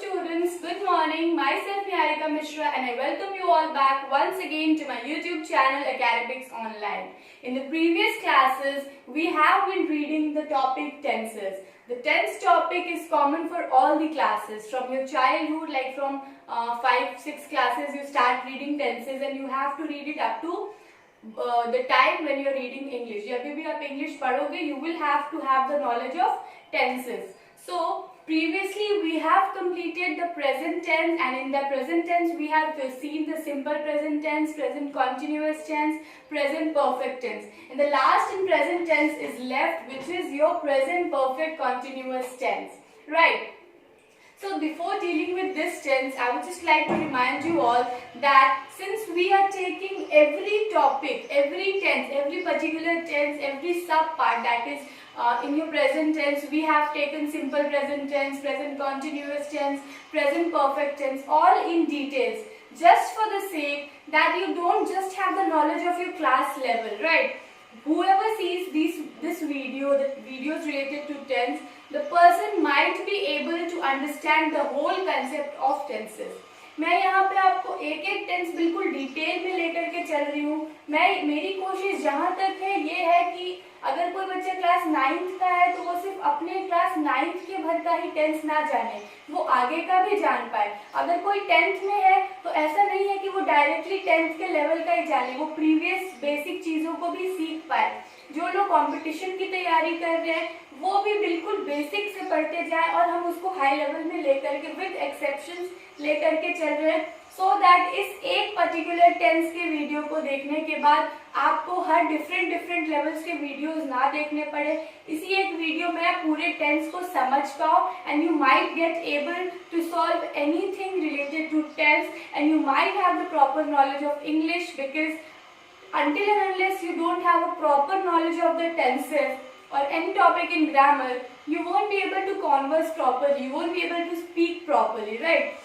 students, good morning. Myself Niharika Mishra and I welcome you all back once again to my YouTube channel Academics Online. In the previous classes, we have been reading the topic tenses. The tense topic is common for all the classes. From your childhood, like from 5-6 classes, you start reading tenses and you have to read it up to the time when you are reading English. जब भी आप English पढ़ोगे, you will have to have the knowledge of tenses. So previously we have completed the present tense, and in the present tense we have seen the simple present tense, present continuous tense, present perfect tense. And the last in present tense is left, which is your present perfect continuous tense. Right? So before dealing with this tense, I would just like to remind you all that since we are taking every topic, every tense, every particular tense, every sub part, that is in your present tense, we have taken simple present tense, present continuous tense, present perfect tense, all in details, just for the sake that you don't just have the knowledge of your class level, right? Whoever sees this video, the videos related to tense, the person might be able to understand the whole concept of tenses. मैं यहाँ पे आपको एक एक tense बिल्कुल detail में लेकर के चल रही हूँ. मेरी कोशिश जहाँ तक है ये है कि अगर कोई बच्चा क्लास 9th का है तो वो सिर्फ अपने क्लास 9th के भर का ही टेंस ना जाने, वो आगे का भी जान पाए. अगर कोई 10th में है तो ऐसा नहीं है कि वो डायरेक्टली 10th के लेवल का ही जाने, वो प्रीवियस बेसिक चीज़ों को भी सीख पाए. जो लोग कंपटीशन की तैयारी कर रहे हैं वो भी बिल्कुल बेसिक से पढ़ते जाए और हम उसको हाई लेवल में लेकर के विद एक्सेप्शंस लेकर के चल रहे हैं, सो दैट इस एक पर्टिकुलर टेंस के वीडियो को देखने के बाद आपको हर डिफरेंट लेवल्स के वीडियोस ना देखने पड़े. इसी एक वीडियो में आप पूरे टेंस को समझ पाओ and you might get able to solve anything related to tense and you might have the proper knowledge of English, because until and unless you don't have a proper knowledge of the tenses or any topic in grammar, you won't be able to converse properly, you won't be able to speak properly, right?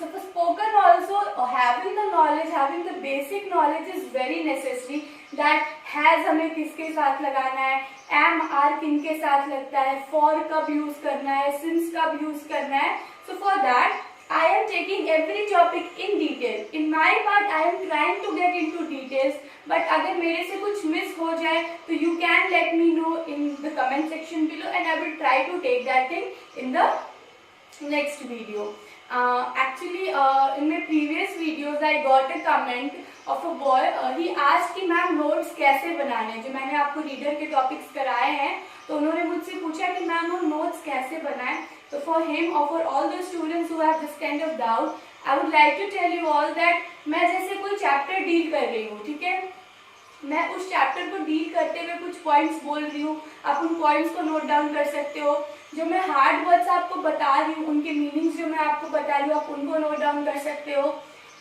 So for spoken also, having the knowledge, having the basic knowledge is very necessary. That has हमें किसके साथ लगाना है, am are किन के साथ लगता है, for कब use करना है, since कब use करना है. So for that I am taking every topic in detail. In my part, I am trying to get into details. But अगर मेरे से कुछ miss हो जाए, तो you can let me know in the comment section below, and I will try to take that thing in the next video. Actually, in my previous videos, I got a comment of a boy. He asked कि ma'am notes कैसे बनाने. जो मैंने आपको reader के topics कराए हैं, तो उन्होंने मुझसे पूछा कि मैम हम नोट्स कैसे बनाएं. So for him or for all the students who have this kind of doubt, I would like to tell you all that मैं जैसे कोई चैप्टर डील कर रही हूँ, ठीक है, मैं उस चैप्टर को डील करते हुए कुछ पॉइंट्स बोल रही हूँ, आप उन पॉइंट्स को नोट डाउन कर सकते हो. जो मैं हार्ड वर्ड्स आपको बता रही हूँ, उनके मीनिंग्स जो मैं आपको बता रही हूँ, आप उनको नोट डाउन कर सकते हो.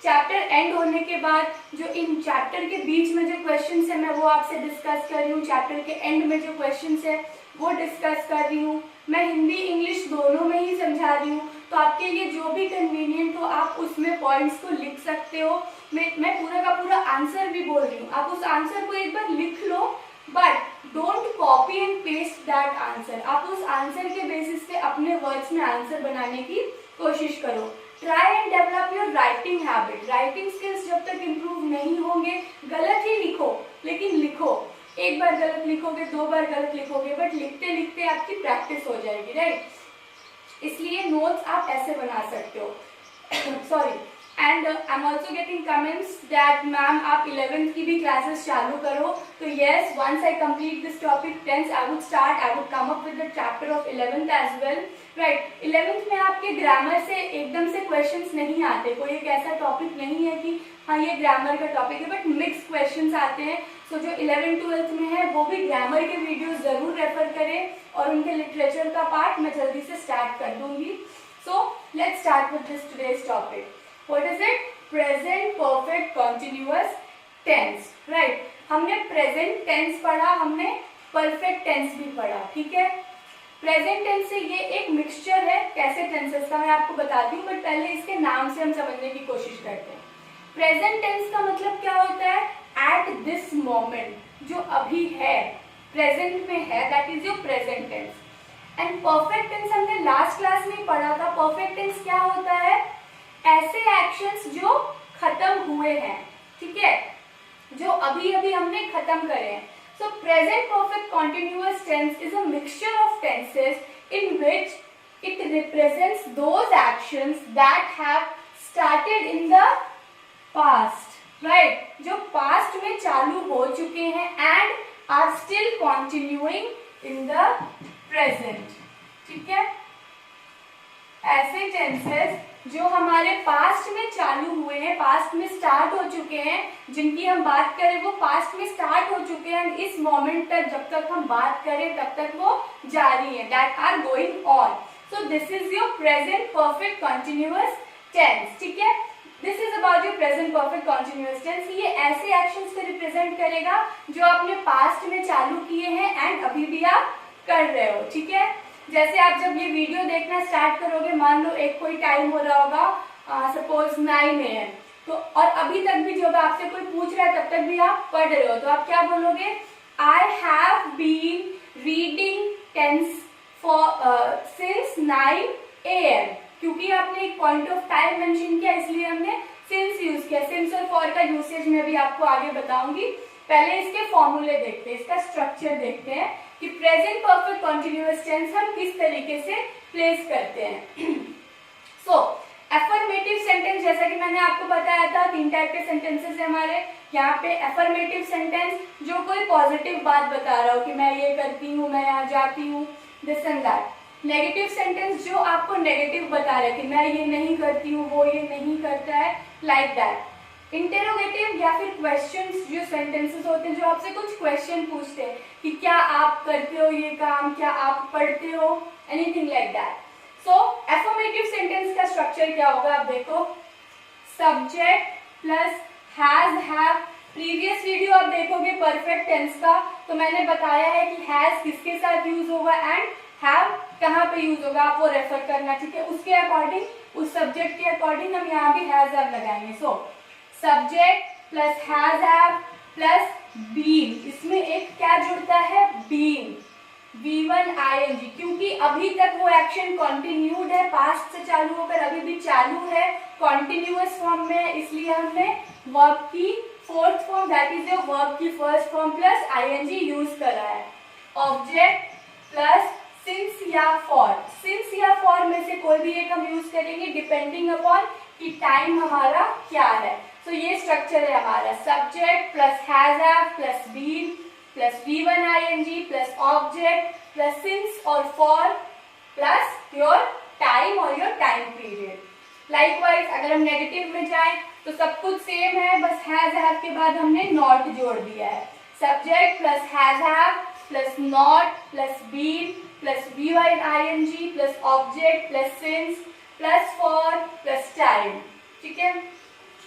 चैप्टर एंड होने के बाद जो इन चैप्टर के बीच में जो क्वेश्चंस है, मैं वो आपसे डिस्कस कर रही हूँ. चैप्टर के एंड में जो क्वेश्चंस है वो डिस्कस कर रही हूँ. मैं हिंदी इंग्लिश दोनों में ही समझा रही हूँ, तो आपके लिए जो भी कन्वीनियंट हो आप उसमें पॉइंट्स को लिख सकते हो. मैं पूरा का पूरा आंसर भी बोल रही हूँ, आप उस आंसर को एक बार लिख लो, but don't copy and paste that answer. आप उस आंसर के बेसिस पे अपने वर्ड्स में आंसर बनाने की कोशिश करो. Try and develop your writing habit. Writing skills जब तक इम्प्रूव नहीं होंगे, गलत ही लिखो लेकिन लिखो. एक बार गलत लिखोगे, 2 बार गलत लिखोगे, बट लिखते लिखते आपकी प्रैक्टिस हो जाएगी, राइट? इसलिए नोट्स आप ऐसे बना सकते हो. Sorry. And I am also getting comments that ma'am आप 11th की भी क्लासेस चालू करो. तो yes, once I complete this topic 10th, I would come up with the chapter of 11th as well, right? 11th में आपके grammar से एकदम से क्वेश्चंस नहीं आते. कोई एक ऐसा टॉपिक नहीं है कि हाँ ये ग्रामर का टॉपिक है, बट मिक्स क्वेश्चंस आते हैं. सो जो 11th-12th में है वो भी ग्रामर के वीडियोस जरूर रेफर करें, और उनके लिटरेचर का पार्ट मैं जल्दी से स्टार्ट कर दूंगी. So let's start with this today's topic. What is it? Present perfect continuous tense, right? हमने प्रेजेंट टेंस पढ़ा, हमने परफेक्ट टेंस भी पढ़ा, ठीक है? प्रेजेंट टेंस से ये एक मिक्सचर है कैसे टेंसेस का, मैं आपको बताती हूँ, बट पहले इसके नाम से हम समझने की कोशिश करते हैं. प्रेजेंट टेंस का मतलब क्या होता है? एट दिस मोमेंट, जो अभी है, प्रेजेंट में है, that is your present tense. And perfect tense हमने लास्ट क्लास में पढ़ा था। परफेक्ट टेंस क्या होता है? ऐसे एक्शंस जो खत्म हुए हैं, ठीक है, जो अभी अभी हमने खत्म करे हैं। So present perfect continuous tense is a mixture of tenses in which it represents those actions that have started in the past, right? जो past में चालू हो चुके हैं and are still continuing in the present, ठीक है। ऐसे tenses जो हमारे पास्ट में चालू हुए हैं, पास्ट में स्टार्ट हो चुके हैं, जिनकी हम बात करें वो पास्ट में स्टार्ट हो चुके हैं, इस मोमेंट तक जब तक हम बात करें तब तक वो जारी है, that are going on. So this is your present perfect continuous tense, ठीक है। This is about your present perfect continuous tense. ये ऐसे एक्शंस को रिप्रेजेंट करेगा जो आपने पास्ट में चालू किए हैं एंड अभी भी आप कर रहे हो, ठीक है। जैसे आप जब ये वीडियो देखना स्टार्ट करोगे, मान लो एक कोई टाइम हो रहा होगा सपोज 9 AM, तो और अभी तक भी जब आपसे कोई पूछ रहा है तब तक भी आप पढ़ रहे हो, तो आप क्या बोलोगे? I have been reading tense for since 9 AM, क्योंकि आपने एक पॉइंट ऑफ टाइम मेंशन किया इसलिए हमने सिंस यूज किया। सिंस और फॉर का यूसेज मैं भी आपको आगे बताऊंगी। पहले इसके फॉर्मूले देखते हैं, इसका स्ट्रक्चर देखते हैं कि प्रेजेंट परफेक्ट कॉन्टिन्यूअस टेंस हम किस तरीके से प्लेस करते हैं। सो एफर्मेटिव सेंटेंस, जैसा कि मैंने आपको बताया था 3 टाइप के सेंटेंसेस है हमारे यहाँ पे। एफर्मेटिव सेंटेंस जो कोई पॉजिटिव बात बता रहा हो कि मैं ये करती हूँ, मैं यहाँ जाती हूँ, this and that. Negative sentence जो आपको नेगेटिव बता रहा है कि मैं ये नहीं करती हूँ, वो ये नहीं करता है, लाइक दैट। इंटेरोगेटिव या फिर क्वेश्चंस जो सेंटेंसेस होते हैं जो आपसे कुछ क्वेश्चन पूछते हैं कि क्या आप करते हो ये काम, क्या आप पढ़ते हो, anything like that. So affirmative sentence का स्ट्रक्चर क्या होगा? आप देखो, subject plus has have. Previous video आप देखोगे परफेक्ट टेंस का, तो मैंने बताया है कि हैज किसके साथ यूज होगा एंड हैव कहाँ पे यूज होगा, आप वो रेफर करना, ठीक है। उसके अकॉर्डिंग, उस सब्जेक्ट के अकॉर्डिंग हम यहाँ भी हैज हैव लगाएंगे। So subject plus has have plus been, इसमें एक क्या जुड़ता है? बीन, V1 ING, क्योंकि अभी तक वो एक्शन कंटिन्यूड है, पास्ट से चालू होकर अभी भी चालू है, कंटिन्यूअस फॉर्म में, इसलिए हमने वर्ब की fourth form that is your verb की first form plus ING use करा है। ऑब्जेक्ट प्लस सिंस या फॉर, सिंस या फॉर में से कोई भी एक हम यूज करेंगे डिपेंडिंग अपॉन कि टाइम हमारा क्या है। तो ये स्ट्रक्चर है हमारा, subject plus has have plus been plus V1 ING plus object plus since और फॉर प्लस योर टाइम और योर टाइम पीरियड। लाइकवाइज अगर हम नेगेटिव में जाएं तो सब कुछ सेम है, बस हैज हैव के बाद हमने नॉट जोड़ दिया है। Subject plus has have plus not plus been plus V1 ING plus object plus since plus for plus time, ठीक है।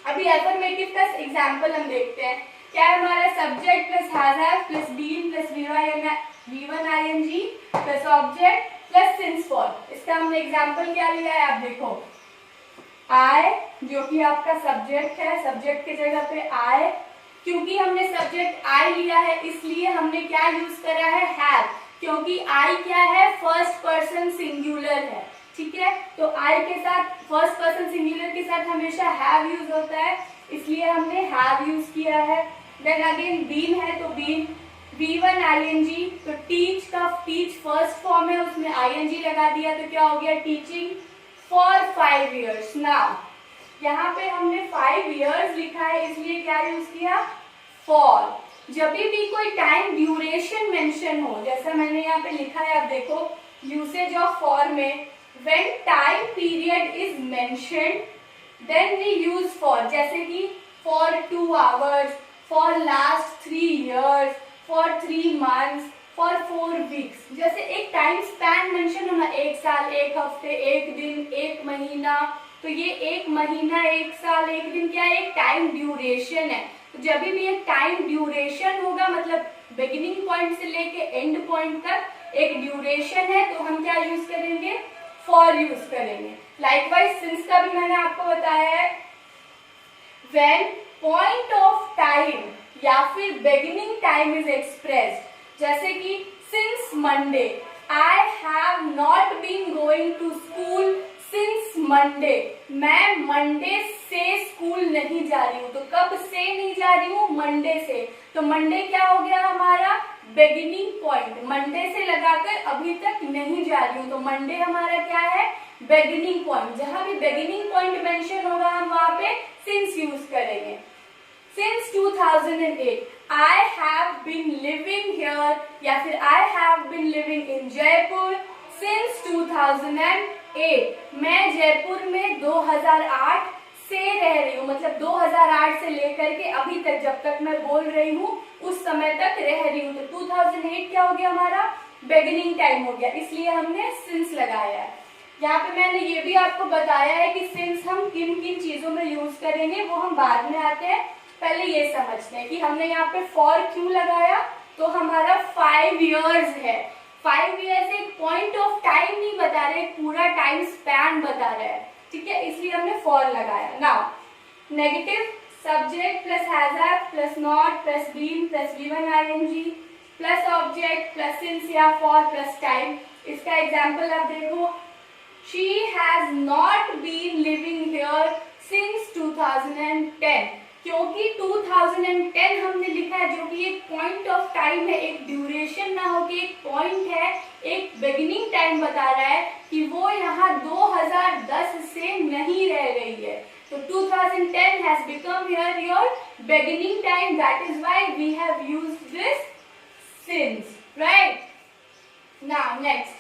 अभी एफर्मेटिव का एग्जांपल हम देखते हैं। क्या है हमारा? Subject plus has have plus been plus V1 ING plus object plus since for. इसका हमने एग्जांपल क्या लिया है? आप देखो, आई जो कि आपका सब्जेक्ट है, सब्जेक्ट की जगह पे आई, क्योंकि हमने सब्जेक्ट आई लिया है इसलिए हमने क्या यूज करा है? हैव, क्योंकि आई क्या है? फर्स्ट पर्सन सिंगुलर है, ठीक है। तो आई के साथ, फर्स्ट पर्सन सिंगुलर के साथ हमेशा हैव यूज होता है, इसलिए हमने हैव यूज किया है। देन अगेन बीन है तो बीन, V1 ING, तो टीच का टीच फर्स्ट फॉर्म है, उसमें ING लगा दिया तो क्या हो गया? Teaching for 5 years। नाउ यहाँ पे हमने 5 years लिखा है इसलिए क्या यूज किया? फॉर। जब भी कोई टाइम ड्यूरेशन मेंशन हो, जैसा मैंने यहाँ पे लिखा है, आप देखो यूसेज ऑफ फॉर में, when time period is mentioned then we use for, जैसे कि for 2 hours, for last 3 years, for 3 months, for 4 weeks। जैसे एक टाइम स्पैन मेंशन होना, 1 साल, 1 हफ्ते, 1 दिन, 1 महीना, तो ये 1 महीना, 1 साल, 1 दिन क्या है? एक टाइम ड्यूरेशन है। तो जब भी एक टाइम ड्यूरेशन होगा, मतलब बिगिनिंग पॉइंट से लेके एंड पॉइंट तक एक ड्यूरेशन है, तो हम क्या यूज करेंगे? फॉर यूज करेंगे। लाइकवाइज सिंस का भी मैंने आपको बताया है, व्हेन पॉइंट ऑफ टाइम या फिर बिगिनिंग टाइम इज एक्सप्रेस्ड, जैसे कि since Monday, I have not been going to school since Monday. मैं मंडे से स्कूल नहीं जा रही हूँ। तो कब से नहीं जा रही हूँ? मंडे से। तो मंडे क्या हो गया हमारा? Beginning point. मंडे से लगाकर अभी तक नहीं जा रही हूँ, तो मंडे हमारा क्या है? Beginning point. जहां भी बिगिनिंग पॉइंट मेंशन होगा हम वहां पे सिंस यूज करेंगे। Since 2008, I have been living here, या फिर I have been living in Jaipur since 2008. मैं जयपुर में 2008 से रह रही हूँ, मतलब 2008 से लेकर के अभी तक, जब तक मैं बोल रही हूँ उस समय तक रह रही हूँ। तो 2008 क्या हो गया हमारा? बिगिनिंग टाइम हो गया, इसलिए हमने सिंस लगाया है। यहाँ पे मैंने ये भी आपको बताया है कि सिंस हम किन किन चीजों में यूज करेंगे, वो हम बाद में आते हैं। पहले ये समझते हैं कि हमने यहाँ पे फॉर क्यों लगाया। तो हमारा 5 इयर्स है। 5 इयर्स एक पॉइंट ऑफ टाइम नहीं बता रहे, पूरा टाइम स्पैन बता रहा है, ठीक है, इसलिए हमने फॉर लगाया। Now negative subject plus has have plus not plus been plus V one ING plus object plus since या फॉर प्लस टाइम। इसका एग्जाम्पल आप देखो, she has not been living here since 2010। क्योंकि 2010 हमने लिखा है, जो कि एक पॉइंट ऑफ टाइम है, एक ड्यूरेशन ना हो कि एक पॉइंट है, एक बिगिनिंग टाइम बता रहा है कि वो यहाँ 2010 से नहीं रह गई है। तो 2010 has become here your beginning time. That is why we have used this since, right? Now next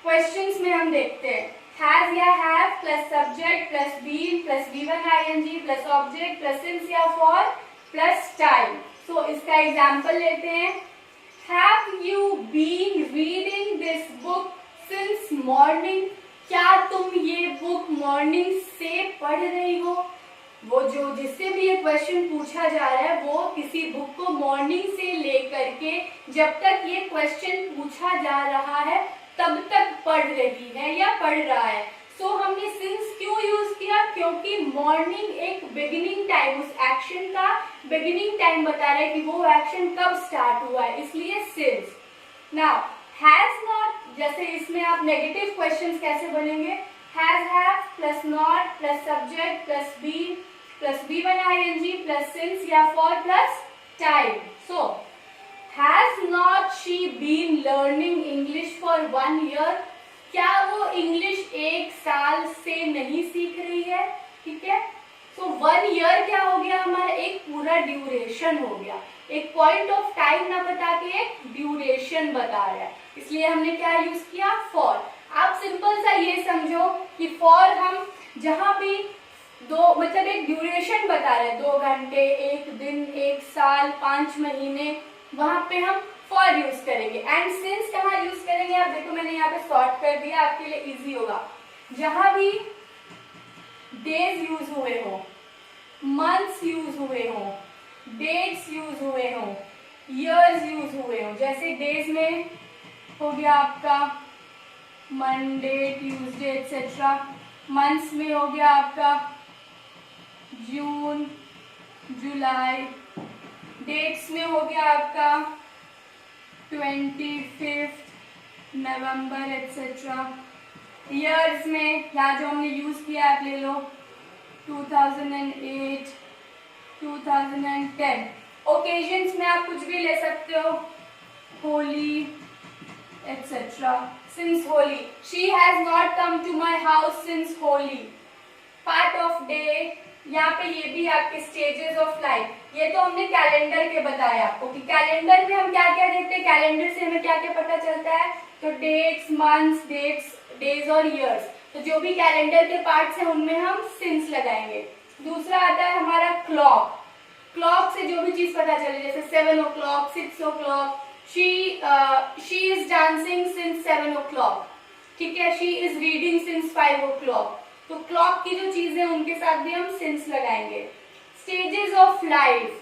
questions में हम देखते हैं। has या have plus subject plus been plus v1 ing plus object plus since या for plus time। so इसका example लेते हैं। have you been reading this book since morning? क्या तुम ये बुक मॉर्निंग से पढ़ रही हो? वो जो जिससे भी ये क्वेश्चन पूछा जा रहा है वो किसी बुक को मॉर्निंग से लेकर के जब तक ये क्वेश्चन पूछा जा रहा है तब तक पढ़ रही है या पढ़ रहा है। सो हमने सिंस क्यों यूज किया? क्योंकि मॉर्निंग एक बिगिनिंग टाइम, उस एक्शन का बिगिनिंग टाइम बता रहा है कि वो एक्शन कब स्टार्ट हुआ है, इसलिए सिंस। नाउ हैज नॉट, जैसे इसमें आप नेगेटिव क्वेश्चंस कैसे बनेंगे? Has have plus not plus subject plus be plus v1 ing plus since या for plus time. So Has not she been learning English for 1 year? क्या वो English 1 साल से नहीं सीख रही है? ठीक है, सो 1 ईयर क्या हो गया हमारा? एक पूरा ड्यूरेशन हो गया, एक पॉइंट ऑफ टाइम ना बता के एक ड्यूरेशन बता रहा है, इसलिए हमने क्या यूज किया? फॉर। आप सिंपल सा ये समझो कि फॉर हम जहां भी दो, मतलब एक ड्यूरेशन बता रहे हैं, 2 घंटे, 1 दिन, 1 साल, 5 महीने, वहां पे हम फॉर यूज करेंगे। एंड सिंस कहाँ यूज करेंगे? आप देखो मैंने यहाँ पे सॉर्ट कर दिया, आपके लिए इजी होगा। जहां भी डेज यूज हुए हो, मंथ्स यूज हुए हो, डेट्स यूज हुए हो, ईयर्स यूज हुए हो, जैसे डेज में हो गया आपका मंडे, ट्यूसडे एक्सेट्रा। मंथ्स में हो गया आपका जून, जुलाई। डेट्स में हो गया आपका 25 नवंबर एक्सेट्रा। ईयर्स में यहाँ जो हमने यूज किया आप ले लो 2008, 2010। ओकेजन्स में आप कुछ भी ले सकते हो, Holi etcetera. Since Holi, she has not come to my house since Holi. Part of day, यहाँ पे ये भी आपके स्टेजेस ऑफ लाइफ, ये तो हमने कैलेंडर के बताया आपको कि कैलेंडर में हम क्या क्या देखते हैं, कैलेंडर से हमें क्या क्या पता चलता है। तो डेट्स, मंथ्स, डेट्स, डेज और ईयर्स, तो जो भी कैलेंडर के पार्ट्स हैं उनमें हम सिंस लगाएंगे। दूसरा आता है हमारा क्लॉक। क्लॉक से जो भी चीज पता चले, जैसे 7 o'clock, 6 o'clock, she is dancing since 7 o'clock, ठीक है, she is reading since 5 o'clock। तो क्लॉक की जो चीजें उनके साथ भी हम सिंस लगाएंगे। स्टेजेस ऑफ लाइफ,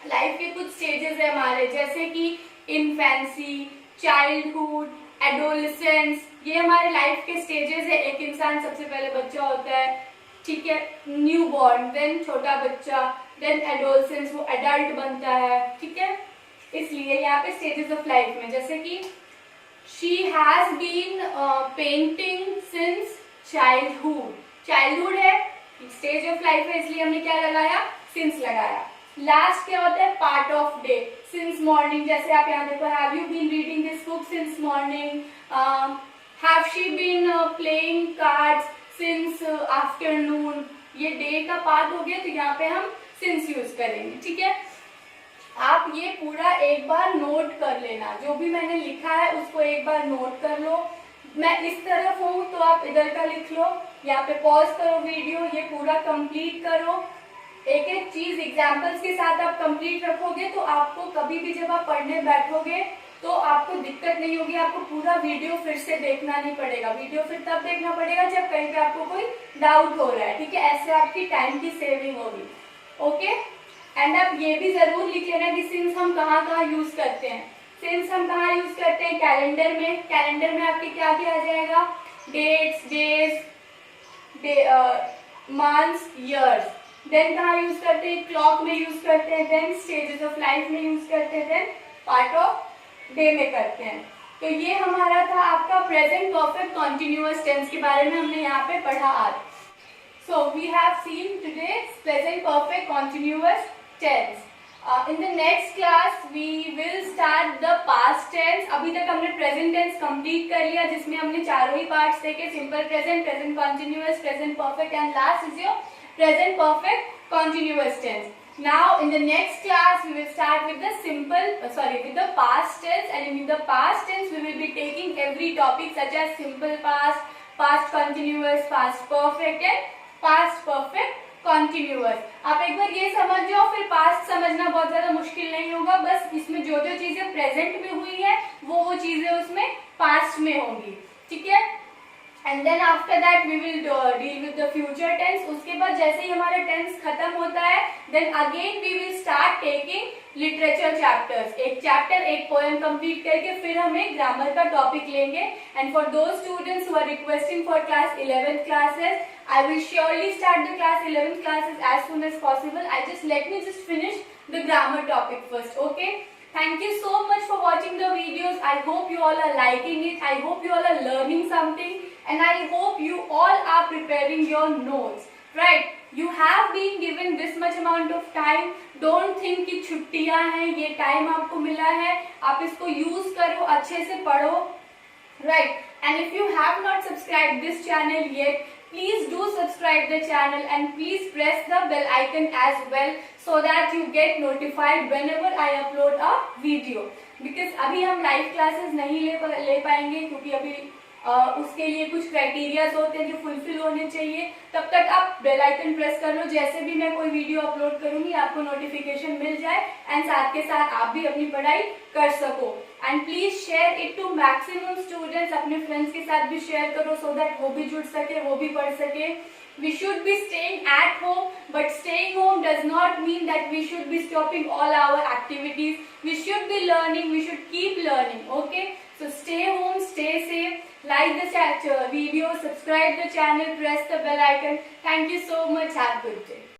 लाइफ के कुछ स्टेजेस है हमारे, जैसे कि इन्फेंसी, चाइल्डहुड, एडोलेसेंस, ये हमारे लाइफ के स्टेजेस है। एक इंसान सबसे पहले बच्चा होता है, ठीक है, न्यू बॉर्न, देन छोटा बच्चा, देन एडोलेसेंस, वो एडल्ट बनता है, ठीक है। इसलिए यहाँ पे स्टेजेस ऑफ लाइफ में जैसे कि she has been painting since childhood. Childhood है, स्टेज ऑफ लाइफ है, इसलिए हमने क्या लगाया, since लगाया. लास्ट क्या होता है, part of day, since morning. जैसे आप यहाँ देखो, have you been reading this book since morning? Have she been playing cards since afternoon? ये डे का पार्ट हो गया, तो यहाँ पे हम since यूज करेंगे. ठीक है, आप ये पूरा एक बार नोट कर लेना, जो भी मैंने लिखा है उसको एक बार नोट कर लो. मैं इस तरफ हूँ तो आप इधर का लिख लो, यहाँ पे पॉज करो वीडियो, ये पूरा कंप्लीट करो. एक एक चीज एग्जाम्पल्स के साथ आप कंप्लीट रखोगे तो आपको कभी भी जब आप पढ़ने बैठोगे तो आपको दिक्कत नहीं होगी. आपको पूरा वीडियो फिर से देखना नहीं पड़ेगा. वीडियो फिर तब देखना पड़ेगा जब कहीं पे आपको कोई डाउट हो रहा है. ठीक है, ऐसे आपकी टाइम की सेविंग होगी. ओके, एंड आप ये भी जरूर लिख लेना कि सिंस हम कहाँ कहाँ यूज करते हैं. सिंस हम कहाँ यूज करते हैं, कैलेंडर में. कैलेंडर में आपके क्या क्या आ जाएगा, dates, days, months, years. Then कहाँ यूज करते हैं, क्लॉक में यूज करते हैं. देन स्टेजेस ऑफ लाइफ में यूज करते हैं. देन पार्ट ऑफ डे में करते हैं. तो ये हमारा था आपका प्रेजेंट परफेक्ट कॉन्टिन्यूअस टेंस के बारे में हमने यहाँ पे पढ़ा आज. So we have seen today's present perfect continuous tense. In the next class we will start the past tense. अभी तक हमने present tense complete कर लिया, जिसमें हमने चारों ही parts देखे, simple present, present continuous, present perfect and last is your present perfect continuous tense. Now in the next class we will start with the with the past tense, and in the past tense we will be taking every topic such as simple past, past continuous, past perfect and past perfect continuous. आप एक बार ये समझ जाओ, फिर past समझना बहुत ज्यादा मुश्किल नहीं होगा. बस इसमें जो जो चीजें प्रेजेंट में हुई है वो चीजें उसमें पास्ट में होंगी. ठीक है, and then after that we will deal with the future tense. उसके बाद जैसे ही हमारा टेंस खत्म होता है, then again we will start taking literature chapters. एक चैप्टर, एक पोएम कंप्लीट करके फिर हमें ग्रामर का टॉपिक लेंगे. And for those students who are requesting for class 11th classes, I will surely start the class 11th classes as soon as possible. Let me just finish the grammar topic first. Okay, thank you so much for watching the videos. I hope you all are liking it. I hope you all are learning something, and I hope you all are preparing your notes. Right, you have been given this much amount of time. Don't think कि छुट्टियां हैं, ये time आपको मिला है, आप इसको use करो, अच्छे से पढ़ो. Right, and if you have not subscribed this channel yet, please do subscribe the channel and please press the bell icon as well, so that you get notified whenever I upload a video. Because अभी हम live classes नहीं ले पाएंगे, क्योंकि अभी उसके लिए कुछ क्राइटेरियाज होते हैं जो फुलफिल होने चाहिए. तब तक आप बेल आइकन प्रेस कर लो, जैसे भी मैं कोई वीडियो अपलोड करूंगी आपको नोटिफिकेशन मिल जाए, एंड साथ के साथ आप भी अपनी पढ़ाई कर सको. And please share it to maximum students. अपने फ्रेंड्स के साथ भी शेयर करो, सो दैट वो भी जुड़ सके, वो भी पढ़ सके. We should be staying at home, but staying home does not mean that we should be stopping all our activities. We should be learning, we should keep learning. Okay, so stay home, stay safe, like the video, subscribe the channel, press the bell icon. Thank you so much. Have a good day.